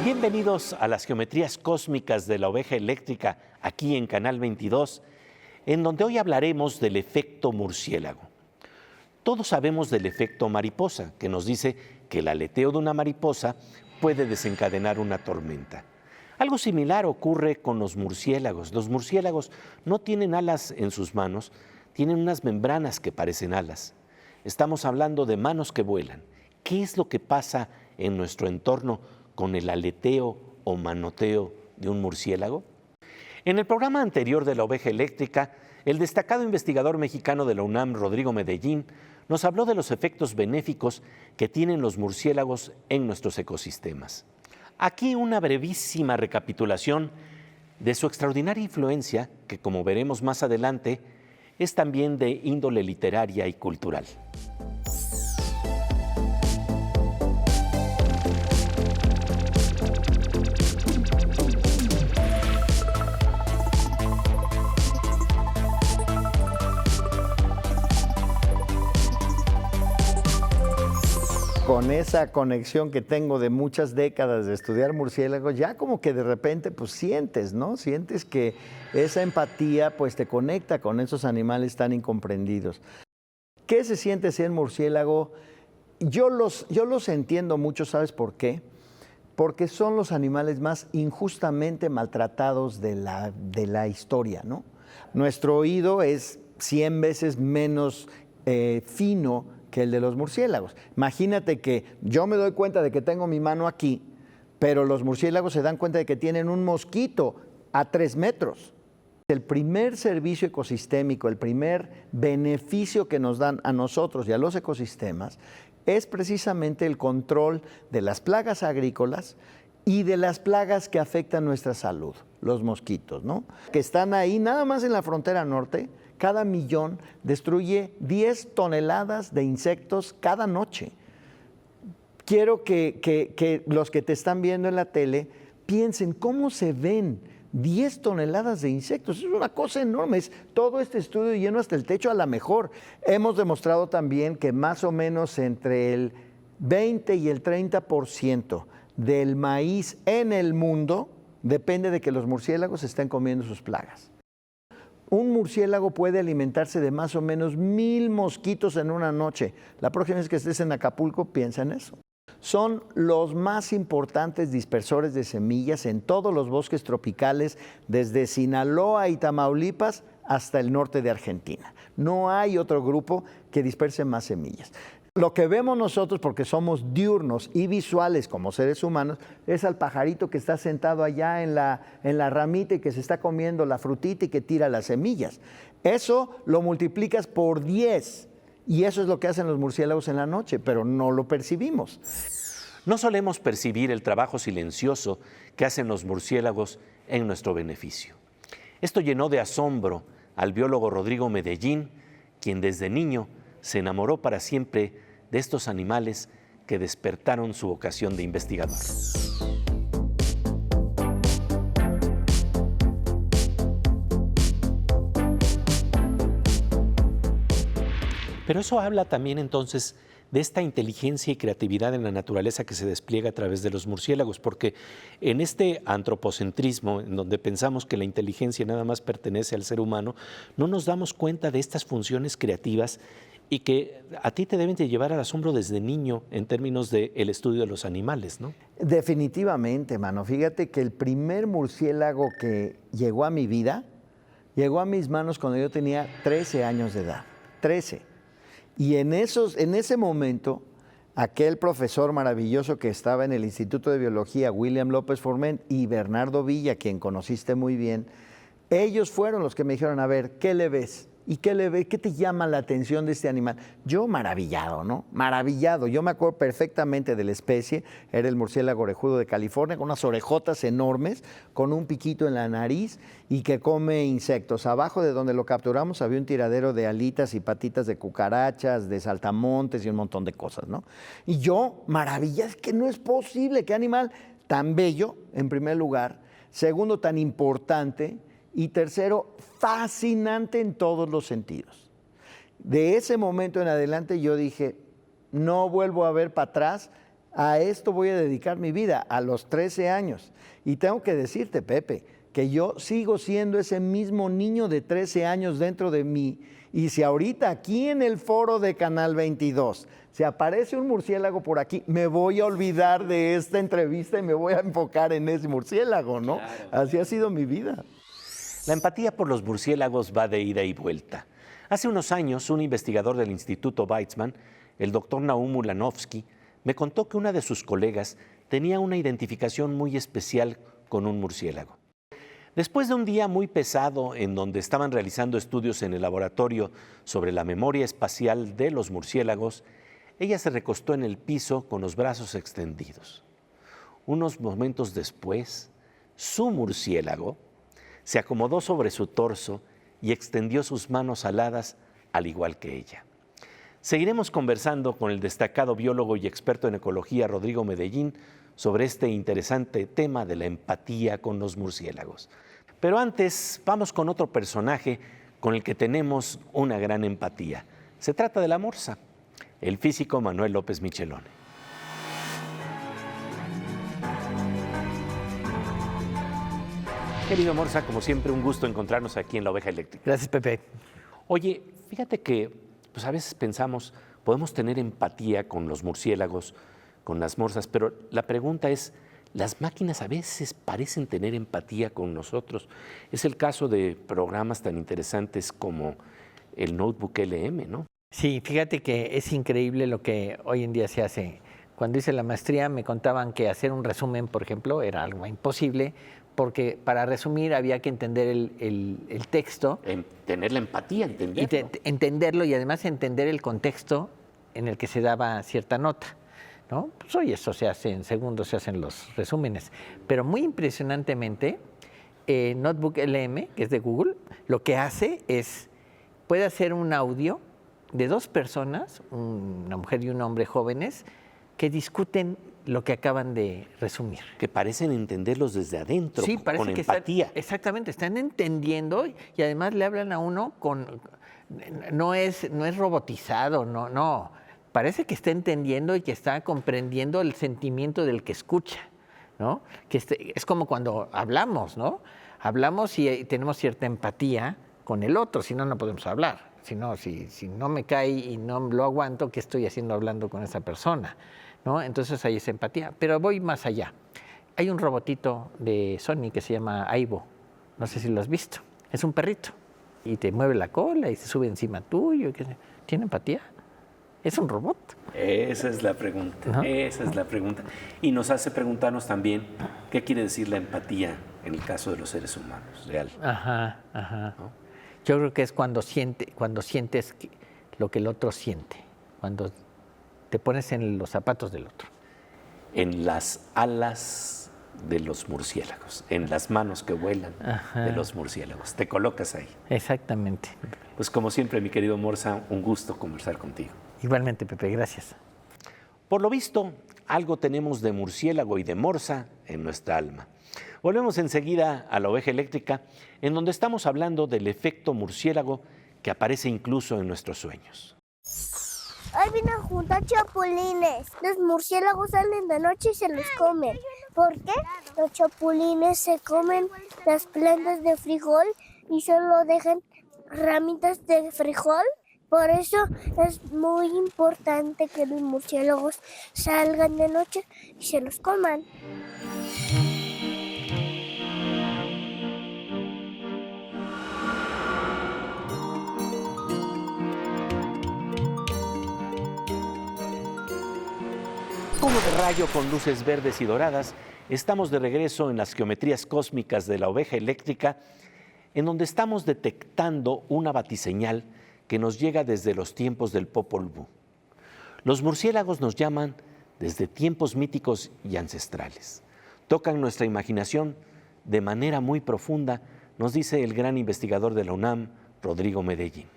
Bienvenidos a las geometrías cósmicas de la oveja eléctrica aquí en Canal 22, en donde hoy hablaremos del efecto murciélago. Todos sabemos del efecto mariposa, que nos dice que el aleteo de una mariposa puede desencadenar una tormenta. Algo similar ocurre con los murciélagos. Los murciélagos no tienen alas en sus manos, tienen unas membranas que parecen alas. Estamos hablando de manos que vuelan. ¿Qué es lo que pasa en nuestro entorno con el aleteo o manoteo de un murciélago? En el programa anterior de la oveja eléctrica, el destacado investigador mexicano de la UNAM, Rodrigo Medellín, nos habló de los efectos benéficos que tienen los murciélagos en nuestros ecosistemas. Aquí una brevísima recapitulación de su extraordinaria influencia, que como veremos más adelante, es también de índole literaria y cultural. Con esa conexión que tengo de muchas décadas de estudiar murciélagos, ya como que de repente pues sientes, ¿no? Sientes que esa empatía pues te conecta con esos animales tan incomprendidos. ¿Qué se siente ser murciélago? Yo los entiendo mucho, ¿sabes por qué? Porque son los animales más injustamente maltratados de la historia, ¿no? Nuestro oído es 100 veces menos fino que el de los murciélagos. Imagínate que yo me doy cuenta de que tengo mi mano aquí, pero los murciélagos se dan cuenta de que tienen un mosquito a 3 metros. El primer servicio ecosistémico, el primer beneficio que nos dan a nosotros y a los ecosistemas es precisamente el control de las plagas agrícolas y de las plagas que afectan nuestra salud, los mosquitos, ¿no? Que están ahí nada más en la frontera norte. Cada millón destruye 10 toneladas de insectos cada noche. Quiero que los que te están viendo en la tele piensen cómo se ven 10 toneladas de insectos. Es una cosa enorme. Es todo este estudio lleno hasta el techo a la mejor. Hemos demostrado también que más o menos entre el 20 y el 30% del maíz en el mundo depende de que los murciélagos estén comiendo sus plagas. Un murciélago puede alimentarse de más o menos 1000 mosquitos en una noche. La próxima vez que estés en Acapulco, piensa en eso. Son los más importantes dispersores de semillas en todos los bosques tropicales, desde Sinaloa y Tamaulipas hasta el norte de Argentina. No hay otro grupo que disperse más semillas. Lo que vemos nosotros, porque somos diurnos y visuales como seres humanos, es al pajarito que está sentado allá en la ramita y que se está comiendo la frutita y que tira las semillas. Eso lo multiplicas por 10 y eso es lo que hacen los murciélagos en la noche, pero no lo percibimos. No solemos percibir el trabajo silencioso que hacen los murciélagos en nuestro beneficio. Esto llenó de asombro al biólogo Rodrigo Medellín, quien desde niño se enamoró para siempre de estos animales que despertaron su vocación de investigador. Pero eso habla también entonces de esta inteligencia y creatividad en la naturaleza que se despliega a través de los murciélagos, porque en este antropocentrismo, en donde pensamos que la inteligencia nada más pertenece al ser humano, no nos damos cuenta de estas funciones creativas y que a ti te deben de llevar al asombro desde niño en términos del estudio de los animales, ¿no? Definitivamente, mano. Fíjate que el primer murciélago que llegó a mi vida, llegó a mis manos cuando yo tenía 13 años de edad. 13. Y en ese momento, aquel profesor maravilloso que estaba en el Instituto de Biología, William López Forment, y Bernardo Villa, quien conociste muy bien, ellos fueron los que me dijeron, a ver, ¿qué le ves? ¿Y qué le ves? ¿Qué te llama la atención de este animal? Yo maravillado, ¿no? Maravillado. Yo me acuerdo perfectamente de la especie. Era el murciélago orejudo de California, con unas orejotas enormes, con un piquito en la nariz y que come insectos. Abajo de donde lo capturamos había un tiradero de alitas y patitas de cucarachas, de saltamontes y un montón de cosas, ¿no? Y yo, maravillado, es que no es posible. ¿Qué animal tan bello, en primer lugar? Segundo, tan importante. Y tercero, fascinante en todos los sentidos. De ese momento en adelante yo dije, no vuelvo a ver para atrás a esto voy a dedicar mi vida, a los 13 años. Y tengo que decirte, Pepe, que yo sigo siendo ese mismo niño de 13 años dentro de mí. Y si ahorita aquí en el foro de Canal 22 se aparece un murciélago por aquí, me voy a olvidar de esta entrevista y me voy a enfocar en ese murciélago, ¿no? Claro. Así ha sido mi vida. La empatía por los murciélagos va de ida y vuelta. Hace unos años, un investigador del Instituto Weizmann, el doctor Naum Ulanovsky, me contó que una de sus colegas tenía una identificación muy especial con un murciélago. Después de un día muy pesado en donde estaban realizando estudios en el laboratorio sobre la memoria espacial de los murciélagos, ella se recostó en el piso con los brazos extendidos. Unos momentos después, su murciélago se acomodó sobre su torso y extendió sus manos aladas al igual que ella. Seguiremos conversando con el destacado biólogo y experto en ecología Rodrigo Medellín sobre este interesante tema de la empatía con los murciélagos. Pero antes, vamos con otro personaje con el que tenemos una gran empatía. Se trata de la morsa, el físico Manuel López Michelone. Querido Morsa, como siempre, un gusto encontrarnos aquí en La Oveja Eléctrica. Gracias, Pepe. Oye, fíjate que pues a veces pensamos, podemos tener empatía con los murciélagos, con las morsas, pero la pregunta es, las máquinas a veces parecen tener empatía con nosotros. Es el caso de programas tan interesantes como el Notebook LM, ¿no? Sí, fíjate que es increíble lo que hoy en día se hace. Cuando hice la maestría me contaban que hacer un resumen, por ejemplo, era algo imposible, porque para resumir había que entender el texto. Tener la empatía, entenderlo. Y entenderlo y además entender el contexto en el que se daba cierta nota, ¿no? Pues hoy eso se hace en segundos, se hacen los resúmenes. Pero muy impresionantemente, Notebook LM, que es de Google, lo que hace es, puede hacer un audio de dos personas, una mujer y un hombre jóvenes, que discuten lo que acaban de resumir. Que parecen entenderlos desde adentro, sí, parece con que empatía. Exactamente, están entendiendo y además le hablan a uno con... No es robotizado, no. Parece que está entendiendo y que está comprendiendo el sentimiento del que escucha, ¿no? Que es como cuando hablamos, ¿no? Hablamos y tenemos cierta empatía con el otro, si no, no podemos hablar. Si no me cae y no lo aguanto, ¿qué estoy haciendo hablando con esa persona? ¿No? Entonces hay esa empatía. Pero voy más allá. Hay un robotito de Sony que se llama Aibo. No sé si lo has visto. Es un perrito. Y te mueve la cola y se sube encima tuyo. ¿Tiene empatía? ¿Es un robot? Esa es la pregunta. ¿No? Esa es la pregunta. Y nos hace preguntarnos también qué quiere decir la empatía en el caso de los seres humanos, real. Ajá. ¿No? Yo creo que es cuando sientes lo que el otro siente, cuando te pones en los zapatos del otro. En las alas de los murciélagos, en las manos que vuelan de los murciélagos. Te colocas ahí. Exactamente. Pues como siempre, mi querido Morsa, un gusto conversar contigo. Igualmente, Pepe, gracias. Por lo visto, algo tenemos de murciélago y de morsa en nuestra alma. Volvemos enseguida a La Oveja Eléctrica, en donde estamos hablando del efecto murciélago que aparece incluso en nuestros sueños. Hoy vino a juntar chapulines. Los murciélagos salen de noche y se los comen. ¿Por qué? Los chapulines se comen las plantas de frijol y solo dejan ramitas de frijol. Por eso es muy importante que los murciélagos salgan de noche y se los coman. Como de rayo con luces verdes y doradas, estamos de regreso en las geometrías cósmicas de La Oveja Eléctrica, en donde estamos detectando una batiseñal que nos llega desde los tiempos del Popol Vuh. Los murciélagos nos llaman desde tiempos míticos y ancestrales. Tocan nuestra imaginación de manera muy profunda, nos dice el gran investigador de la UNAM, Rodrigo Medellín.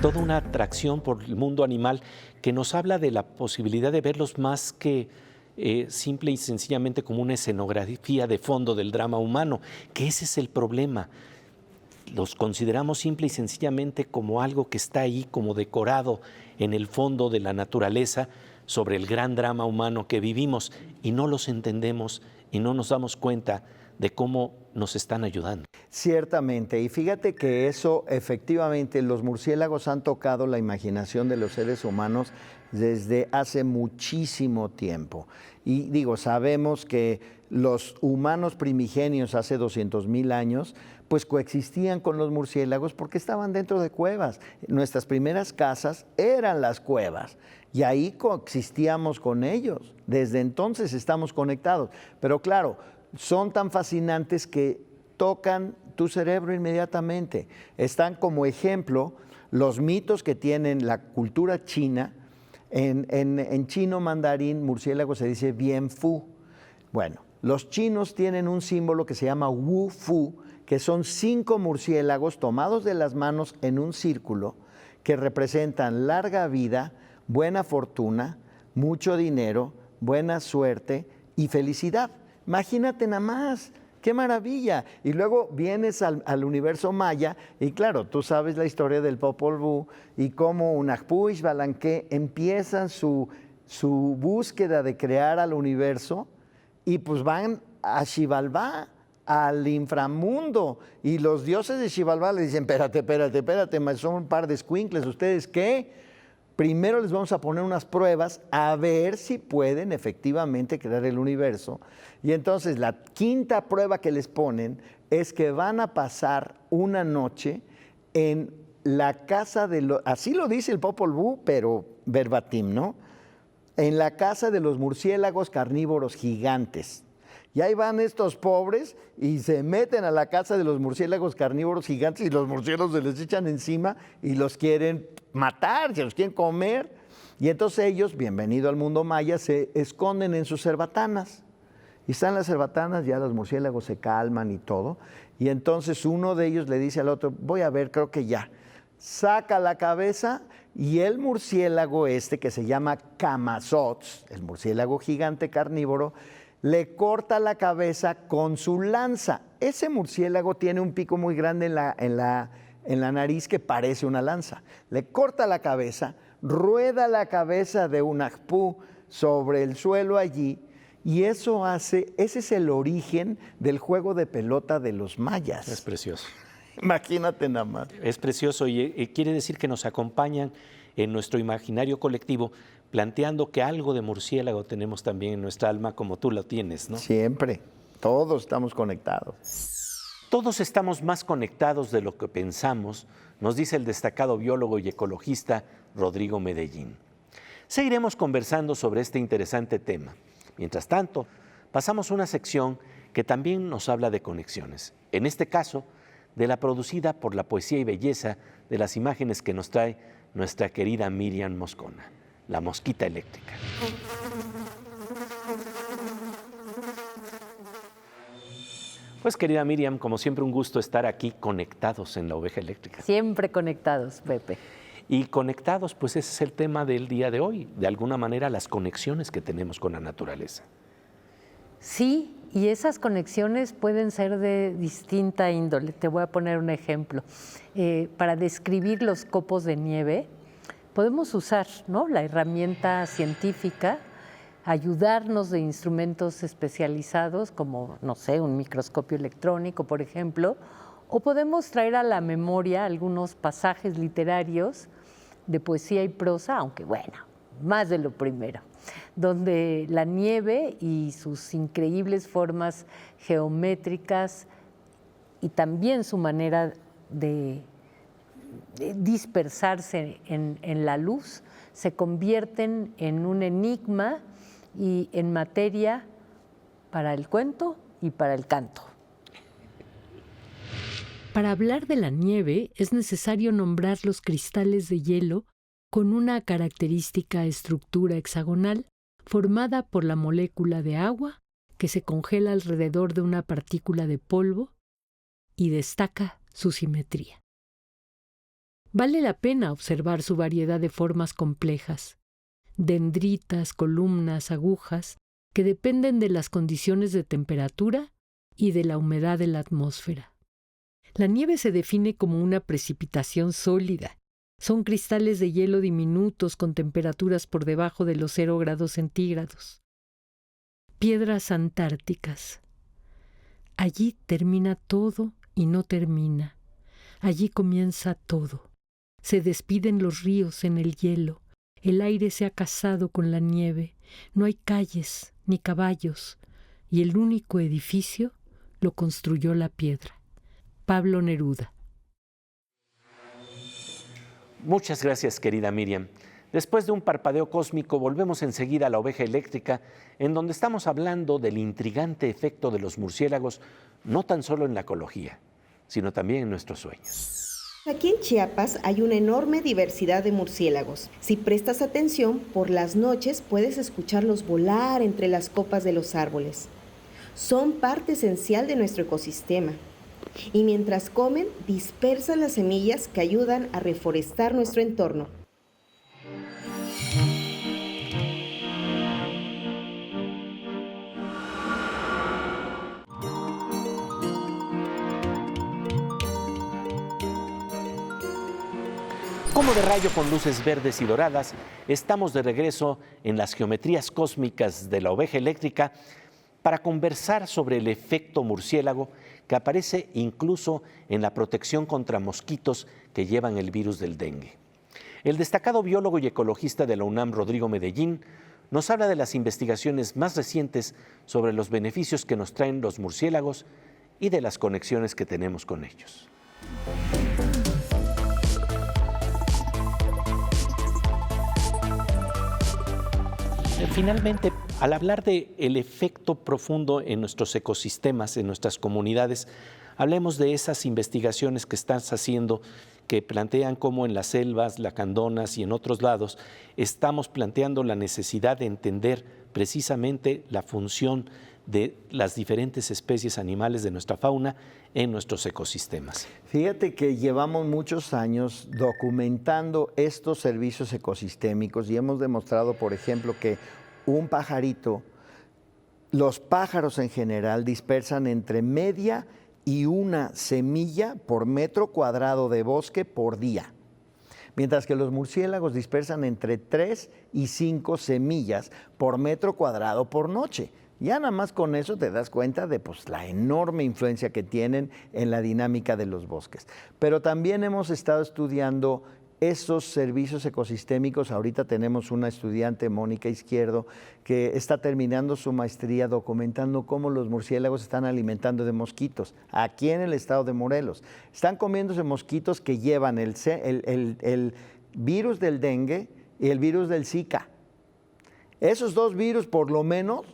Toda una atracción por el mundo animal que nos habla de la posibilidad de verlos más que simple y sencillamente como una escenografía de fondo del drama humano, que ese es el problema. los consideramos simple y sencillamente como algo que está ahí como decorado en el fondo de la naturaleza sobre el gran drama humano que vivimos y no los entendemos y no nos damos cuenta de cómo nos están ayudando. Ciertamente, y fíjate que eso efectivamente, los murciélagos han tocado la imaginación de los seres humanos desde hace muchísimo tiempo. Y digo, sabemos que los humanos primigenios hace 200,000 años, pues coexistían con los murciélagos porque estaban dentro de cuevas. Nuestras primeras casas eran las cuevas y ahí coexistíamos con ellos. Desde entonces estamos conectados. Pero claro, son tan fascinantes que tocan tu cerebro inmediatamente. Están como ejemplo los mitos que tienen la cultura china. En chino mandarín, murciélago se dice bien fu. Bueno, los chinos tienen un símbolo que se llama Wu Fu, que son 5 murciélagos tomados de las manos en un círculo que representan larga vida, buena fortuna, mucho dinero, buena suerte y felicidad. Imagínate nada más, qué maravilla. Y luego vienes al universo maya y claro, tú sabes la historia del Popol Vuh y cómo Hunahpu y Xbalanque empiezan su búsqueda de crear al universo y pues van a Xibalbá, al inframundo, y los dioses de Xibalbá le dicen, espérate, son un par de escuincles, ¿ustedes qué? Primero les vamos a poner unas pruebas a ver si pueden efectivamente crear el universo. Y entonces la quinta prueba que les ponen es que van a pasar una noche en la casa de los, así lo dice el Popol Vuh, pero verbatim, ¿no? En la casa de los murciélagos carnívoros gigantes. Y ahí van estos pobres y se meten a la casa de los murciélagos carnívoros gigantes y los murciélagos se les echan encima y los quieren matar, se los quieren comer. Y entonces ellos, bienvenido al mundo maya, se esconden en sus cerbatanas. Y están las cerbatanas, ya los murciélagos se calman y todo. Y entonces uno de ellos le dice al otro, voy a ver, creo que ya. Saca la cabeza y el murciélago este, que se llama Camazotz, el murciélago gigante carnívoro, le corta la cabeza con su lanza. Ese murciélago tiene un pico muy grande en la nariz que parece una lanza. Le corta la cabeza, rueda la cabeza de Hunahpu sobre el suelo allí, y ese es el origen del juego de pelota de los mayas. Es precioso. Imagínate nada más. Es precioso y quiere decir que nos acompañan en nuestro imaginario colectivo, planteando que algo de murciélago tenemos también en nuestra alma, como tú lo tienes, ¿no? Siempre, todos estamos conectados. Todos estamos más conectados de lo que pensamos, nos dice el destacado biólogo y ecologista Rodrigo Medellín. Seguiremos conversando sobre este interesante tema. Mientras tanto, pasamos a una sección que también nos habla de conexiones. En este caso, de la producida por la poesía y belleza de las imágenes que nos trae nuestra querida Miriam Moscona, la mosquita eléctrica. Pues querida Miriam, como siempre un gusto estar aquí conectados en la oveja eléctrica. Siempre conectados, Pepe. Y conectados, pues ese es el tema del día de hoy, de alguna manera las conexiones que tenemos con la naturaleza. Sí, y esas conexiones pueden ser de distinta índole. Te voy a poner un ejemplo. Para describir los copos de nieve, podemos usar, ¿no?, la herramienta científica, ayudarnos de instrumentos especializados como, no sé, un microscopio electrónico, por ejemplo, o podemos traer a la memoria algunos pasajes literarios de poesía y prosa, aunque bueno, más de lo primero, donde la nieve y sus increíbles formas geométricas y también su manera de dispersarse en la luz se convierten en un enigma y en materia para el cuento y para el canto. Para hablar de la nieve es necesario nombrar los cristales de hielo con una característica estructura hexagonal formada por la molécula de agua que se congela alrededor de una partícula de polvo y destaca su simetría. Vale la pena observar su variedad de formas complejas, dendritas, columnas, agujas, que dependen de las condiciones de temperatura y de la humedad de la atmósfera. La nieve se define como una precipitación sólida. Son cristales de hielo diminutos con temperaturas por debajo de los 0 grados centígrados. Piedras antárticas. Allí termina todo y no termina. Allí comienza todo. Se despiden los ríos en el hielo. El aire se ha casado con la nieve. No hay calles ni caballos. Y el único edificio lo construyó la piedra. Pablo Neruda. Muchas gracias, querida Miriam. Después de un parpadeo cósmico, volvemos enseguida a la oveja eléctrica, en donde estamos hablando del intrigante efecto de los murciélagos, no tan solo en la ecología, sino también en nuestros sueños. Aquí en Chiapas hay una enorme diversidad de murciélagos. Si prestas atención, por las noches puedes escucharlos volar entre las copas de los árboles. Son parte esencial de nuestro ecosistema. Y mientras comen, dispersan las semillas que ayudan a reforestar nuestro entorno. Como de rayo con luces verdes y doradas, estamos de regreso en las geometrías cósmicas de la oveja eléctrica para conversar sobre el efecto murciélago que aparece incluso en la protección contra mosquitos que llevan el virus del dengue. El destacado biólogo y ecologista de la UNAM, Rodrigo Medellín, nos habla de las investigaciones más recientes sobre los beneficios que nos traen los murciélagos y de las conexiones que tenemos con ellos. Finalmente, al hablar del efecto profundo en nuestros ecosistemas, en nuestras comunidades, hablemos de esas investigaciones que estás haciendo, que plantean cómo en las selvas, lacandonas y en otros lados, estamos planteando la necesidad de entender precisamente la función de las diferentes especies animales de nuestra fauna en nuestros ecosistemas. Fíjate que llevamos muchos años documentando estos servicios ecosistémicos y hemos demostrado, por ejemplo, que un pajarito, los pájaros en general dispersan entre media y una semilla por metro cuadrado de bosque por día, mientras que los murciélagos dispersan entre 3 y 5 semillas por metro cuadrado por noche. Ya nada más con eso te das cuenta de la enorme influencia que tienen en la dinámica de los bosques. Pero también hemos estado estudiando esos servicios ecosistémicos. Ahorita tenemos una estudiante, Mónica Izquierdo, que está terminando su maestría documentando cómo los murciélagos están alimentando de mosquitos aquí en el estado de Morelos. Están comiéndose mosquitos que llevan el virus del dengue y el virus del Zika. Esos dos virus, por lo menos,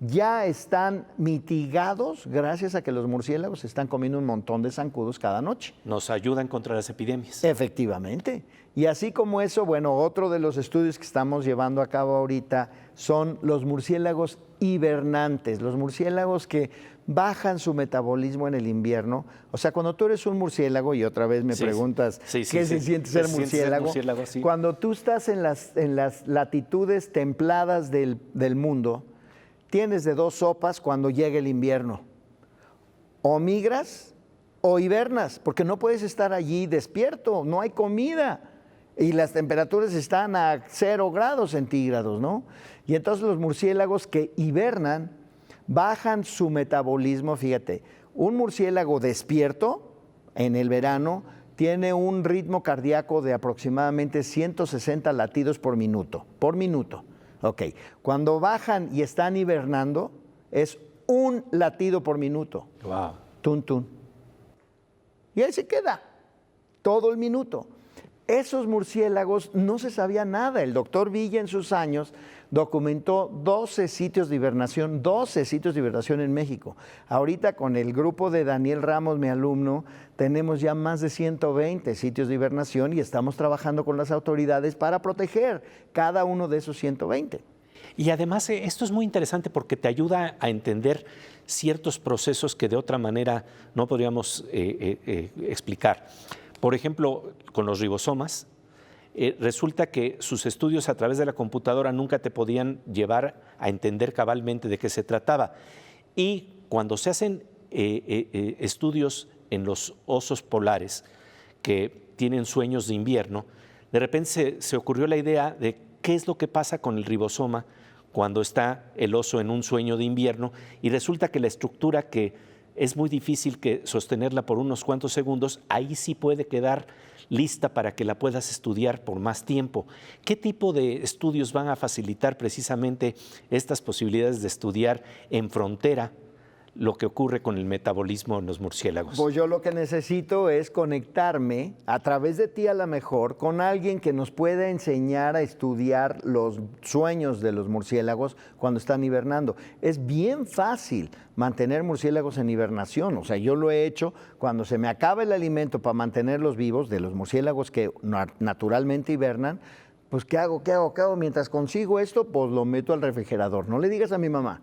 ya están mitigados gracias a que los murciélagos están comiendo un montón de zancudos cada noche. Nos ayudan contra las epidemias. Efectivamente. Y así como eso, bueno, otro de los estudios que estamos llevando a cabo ahorita son los murciélagos hibernantes, los murciélagos que bajan su metabolismo en el invierno. O sea, cuando tú eres un murciélago, y otra vez me preguntas qué se siente ser murciélago, cuando tú estás en las latitudes templadas del mundo, tienes de dos sopas cuando llega el invierno. O migras o hibernas, porque no puedes estar allí despierto, no hay comida. Y las temperaturas están a 0 grados centígrados, ¿no? Y entonces los murciélagos que hibernan bajan su metabolismo. Fíjate, un murciélago despierto en el verano tiene un ritmo cardíaco de aproximadamente 160 latidos por minuto. Ok, cuando bajan y están hibernando, es 1 latido por minuto. Wow. Tun, tun. Y ahí se queda todo el minuto. Esos murciélagos no se sabía nada. El doctor Villa en sus años documentó 12 sitios de hibernación en México. Ahorita con el grupo de Daniel Ramos, mi alumno, tenemos ya más de 120 sitios de hibernación y estamos trabajando con las autoridades para proteger cada uno de esos 120. Y además esto es muy interesante porque te ayuda a entender ciertos procesos que de otra manera no podríamos explicar. Por ejemplo, con los ribosomas, resulta que sus estudios a través de la computadora nunca te podían llevar a entender cabalmente de qué se trataba. Y cuando se hacen estudios en los osos polares que tienen sueños de invierno, de repente se ocurrió la idea de qué es lo que pasa con el ribosoma cuando está el oso en un sueño de invierno, y resulta que la estructura, que es muy difícil sostenerla por unos cuantos segundos, ahí sí puede quedar lista para que la puedas estudiar por más tiempo. ¿Qué tipo de estudios van a facilitar precisamente estas posibilidades de estudiar en frontera lo que ocurre con el metabolismo en los murciélagos? Pues yo lo que necesito es conectarme a través de ti, a lo mejor, con alguien que nos pueda enseñar a estudiar los sueños de los murciélagos cuando están hibernando. Es bien fácil mantener murciélagos en hibernación. O sea, yo lo he hecho cuando se me acaba el alimento para mantenerlos vivos, de los murciélagos que naturalmente hibernan. Pues, ¿qué hago? Mientras consigo esto, pues lo meto al refrigerador. No le digas a mi mamá,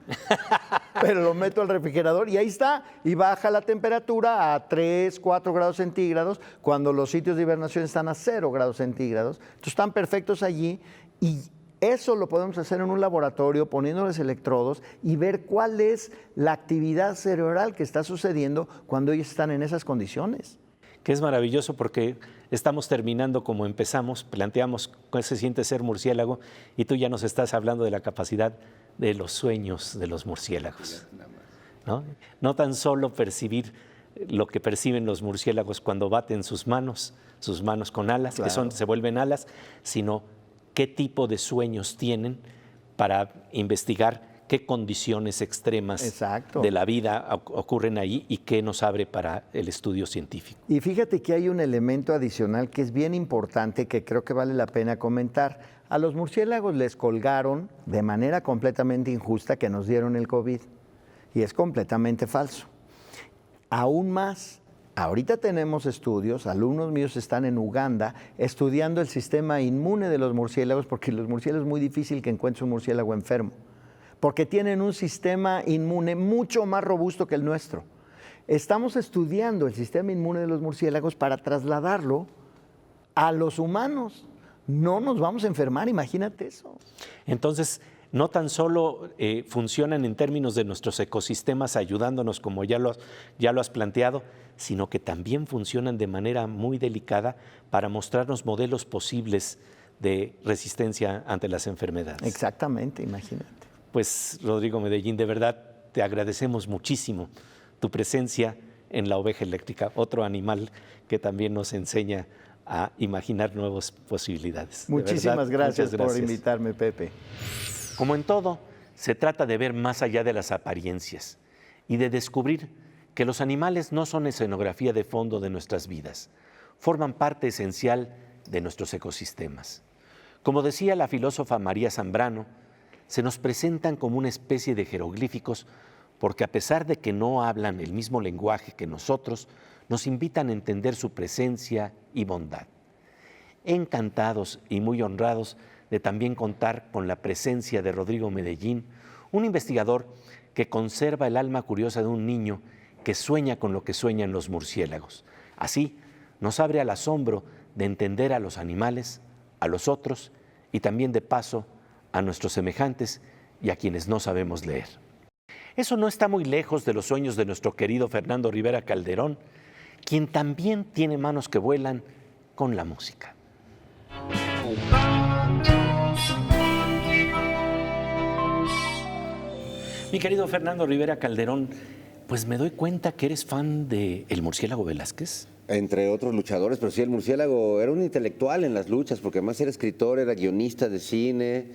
pero lo meto al refrigerador y ahí está. Y baja la temperatura a 3, 4 grados centígrados cuando los sitios de hibernación están a 0 grados centígrados. Entonces, están perfectos allí, y eso lo podemos hacer en un laboratorio poniéndoles electrodos y ver cuál es la actividad cerebral que está sucediendo cuando ellos están en esas condiciones. Que es maravilloso, porque estamos terminando como empezamos, planteamos cómo se siente ser murciélago, y tú ya nos estás hablando de la capacidad de los sueños de los murciélagos, ¿no? No tan solo percibir lo que perciben los murciélagos cuando baten sus manos con alas, claro, que se vuelven alas, sino qué tipo de sueños tienen para investigar qué condiciones extremas Exacto. de la vida ocurren ahí y qué nos abre para el estudio científico. Y fíjate que hay un elemento adicional que es bien importante, que creo que vale la pena comentar. A los murciélagos les colgaron de manera completamente injusta que nos dieron el COVID, y es completamente falso. Aún más, ahorita tenemos estudios, alumnos míos están en Uganda estudiando el sistema inmune de los murciélagos, porque los murciélagos es muy difícil que encuentres un murciélago enfermo, porque tienen un sistema inmune mucho más robusto que el nuestro. Estamos estudiando el sistema inmune de los murciélagos para trasladarlo a los humanos. No nos vamos a enfermar, imagínate eso. Entonces, no tan solo funcionan en términos de nuestros ecosistemas ayudándonos, como ya lo has planteado, sino que también funcionan de manera muy delicada para mostrarnos modelos posibles de resistencia ante las enfermedades. Exactamente, imagínate. Pues, Rodrigo Medellín, de verdad te agradecemos muchísimo tu presencia en la oveja eléctrica, otro animal que también nos enseña a imaginar nuevas posibilidades. Muchísimas gracias por invitarme, Pepe. Como en todo, se trata de ver más allá de las apariencias y de descubrir que los animales no son escenografía de fondo de nuestras vidas, forman parte esencial de nuestros ecosistemas. Como decía la filósofa María Zambrano, se nos presentan como una especie de jeroglíficos porque, a pesar de que no hablan el mismo lenguaje que nosotros, nos invitan a entender su presencia y bondad. Encantados y muy honrados de también contar con la presencia de Rodrigo Medellín, un investigador que conserva el alma curiosa de un niño que sueña con lo que sueñan los murciélagos. Así, nos abre al asombro de entender a los animales, a los otros, y también, de paso, a nuestros semejantes y a quienes no sabemos leer. Eso no está muy lejos de los sueños de nuestro querido Fernando Rivera Calderón, quien también tiene manos que vuelan con la música. Mi querido Fernando Rivera Calderón, pues me doy cuenta que eres fan de El Murciélago Velázquez. Entre otros luchadores, pero sí, el Murciélago era un intelectual en las luchas, porque además era escritor, era guionista de cine,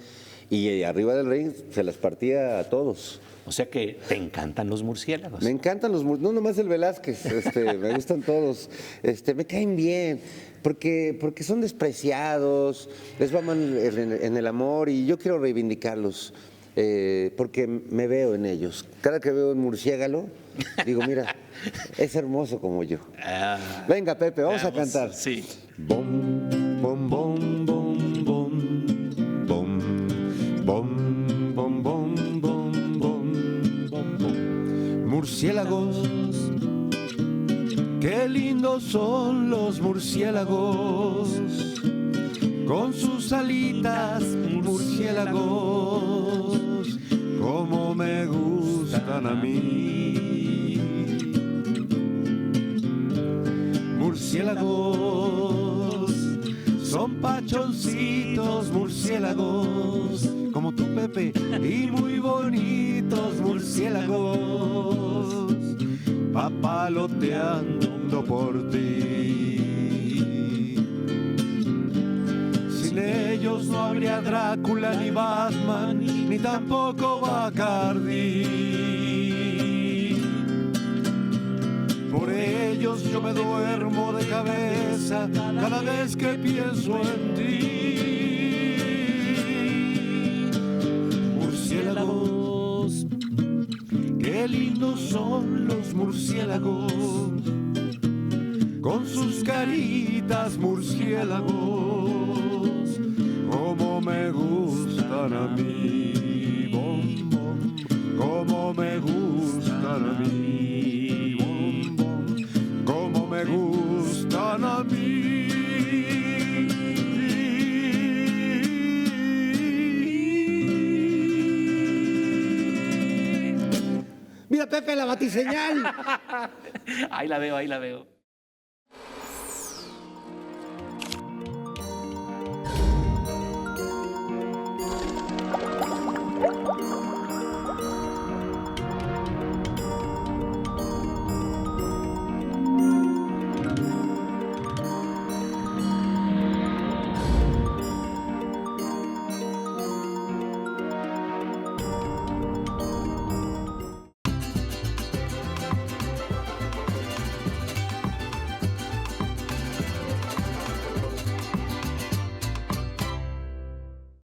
y arriba del ring se las partía a todos. O sea que te encantan los murciélagos. Me encantan los murciélagos, no nomás el Velázquez, me gustan todos, me caen bien, porque son despreciados, les va mal en el amor, y yo quiero reivindicarlos, porque me veo en ellos. Cada que veo un murciélago, digo, mira, es hermoso como yo. Venga, Pepe, vamos a cantar. Sí. Bom, bom, bom, bom, bom, bom, bom, bom, bom, bom, bom, bom. Murciélagos, qué lindos son los murciélagos, con sus alitas, murciélagos, como me gustan a mí. murciélagos. Son pachoncitos murciélagos, como tú, Pepe, y muy bonitos murciélagos, papaloteando por ti. Sin ellos no habría Drácula, ni Batman, ni tampoco Bacardí. Por ellos yo me duermo de cabeza cada vez que pienso en ti. Murciélagos, qué lindos son los murciélagos, con sus caritas murciélagos, como me gustan a mí, bom, bom, como me gustan a mí, bom, bom, como me gustan a mí. Mira, Pepe, la batiseñal. Ahí la veo, ahí la veo.